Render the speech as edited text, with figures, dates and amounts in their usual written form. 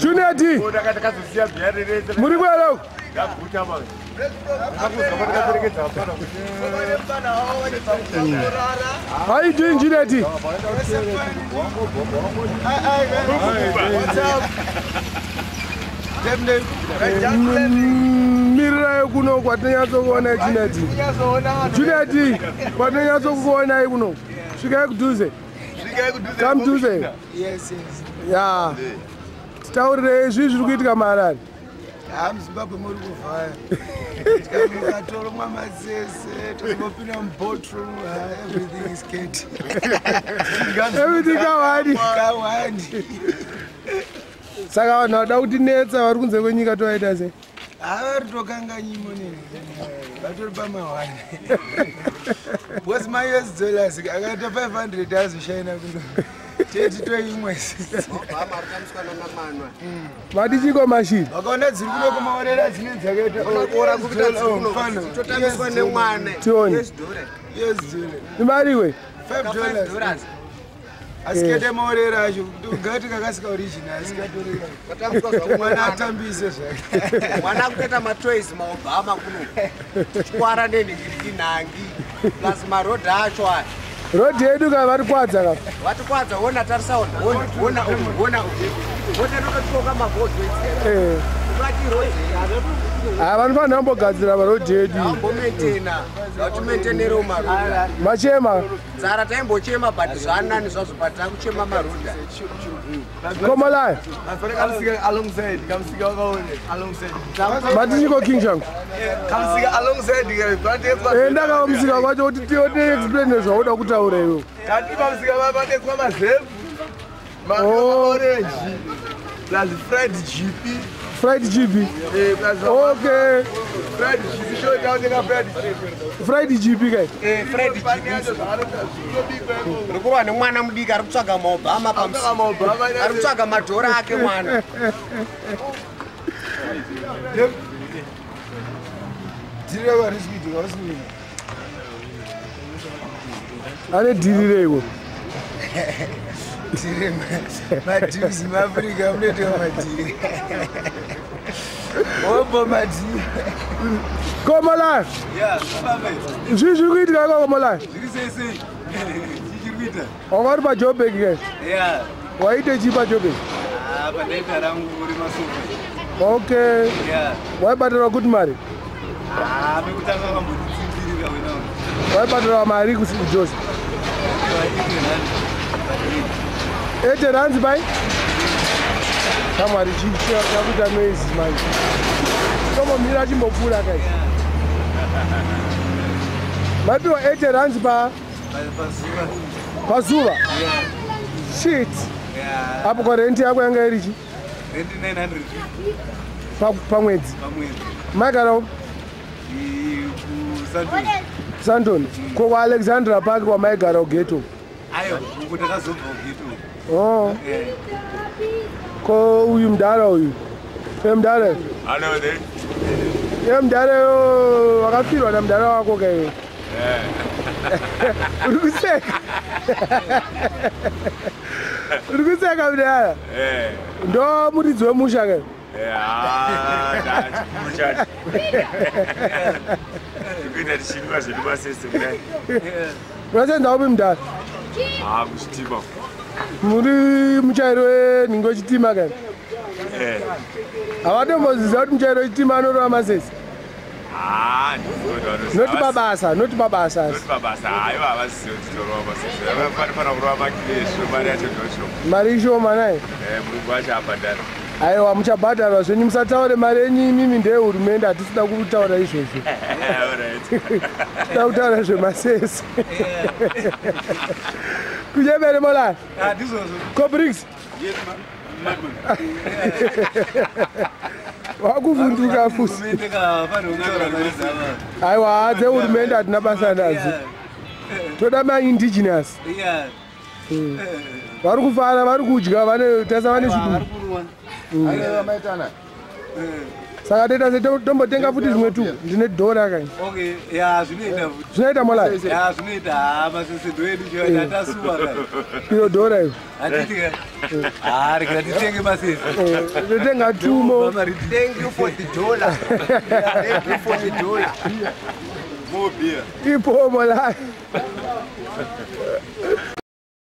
Junior D. Murehwa. How are you doing, Junior D? Mira kuno kwatinyaso kuona Junior D. Junior D, kwatinyaso kuona kuno. Svika kuduze. Come duze. Yes. Yeah. Taurire zviri kuitika maharare. Zimbabwe muri kuvhaya. Tikatoro mwamasese, tozopinda mubotro, everything is good. Everything kawani. Saka vanhu vada kutinetsa vari kunze kwenyika toaita sei? Vari tokanganya money. Vatori pamahwani. Because my US dollars akaita 500 azoshaina kuno. Madichiko machine. Wakaona dziri kuno kumaorera dzine dzakaita ora kuita dzino totamiswa nemwana. Tioni. Yes, dole. Imariwe $5. Asikete maorera acho ngati kakasika original asikatorera. Katambiswa mwana atambise zvake. Mwana kuita matoys maobama kuno. Chikwara nenhingi plus marodha acho aya. Roddie yedu ka vari kwadza ka. Vari kwadza wona tarisa wona. Wona nokatoka mabhodzi. Vati Roddie. Vanofana vambogadzira marodhi yedu. Vambomaintaina. Kuti maintainero marodha. Machema. Zara taimbochema but zvanani zvazvo but takuchema marodha. Komolai. Kamsika alongside. Kamsika alongside. Madichiko King Shangu. Kamsika alongside. Ndakawo musika kwacho kuti tione explain zvauda kutaura iwe. Kati kamsika vabadekwa mazembe. Orange. Plus fried GP. Fried GP. Okay. Fried GP. Show down the fried GP. Fried GP guy. Fried GP. Rikuwa ni mwana mudiki ari kutsvaga maobama pamusika. Ari kutsvaga madhora ake mwana. Direva risiki wasini. Ane dirire iwo. Direma. Madiri Zimbabwe mnete madiri. Obo madiri. Komolai. Yeah, Zviri kuitika ka Komolai. Zvirisese. Chichirikuita. Wakari paJoburg ke? Yeah. Waite chi paJoburg? Padaita rangu uri masuka. Okay. Yeah. Waibatira kuti mari? Mekutanga kambodzimbirira wena. Waibatira mari kuJosi? Ete ranzi bai? Kamari chicha chakuita noise manje. Kama mira chimbopura kai. Mapiwa 8 rands pa Pazuva. Yeah. Shit. Yeah. Hapo kwa renti yako yanga irichi? Renti 900. Pamwedzi. Magaro Sandton. Kwa Alexandra Park kwa Magaro ghetto. Ayo, kutakazobva ghetto. Oh. Ko uyu mdara uyu. Mdara. Hello there. Mdara wakafirwa na mdara wako kai. Urukuseka. Urukuseka mdara. Ndo muridzi wemusha kai. Mucha. Kuita tichidwa zvedu masese kudai. Unasenza upi mdara? Kuchitima. Muri muchairo wenhingo wechitima kai. Havatomboziva kuti muchairo wechitima anorova masese. Noti mabasa. Noti mabasa. Hayo havazivi kuti torova masese. Vanofana kurova makiresho mari yacho ndoshoma. Mari ishoma nai? Mulungu wacho abhadhara. Aiwa muchabhadharwa zvenyu musataure mari yenyu imimi ndeyehurumende hatisina kutaura izvozvo. Tinoda kutaura zvemasese. Kunyembere Molai. Cobrix. Wakuvunduka fusi. Aiwa dzehurumende hatina basa nadzo. Toda ma-indigenous. Vari kufara, vari kudya, tasa vane zviduku. saka toita se tombotenga futi zvimwe tu ndine dhora kani Okay, yeah, zvinoita. zvinoita molai Yeah, zvinoita masese wedu chioita tasuwa kai. iyo dhora iyo Atiti. Rega titenge masese. totenga tumo. Thank you for the dollar. Thank you for the dollar. More beer. ipo molai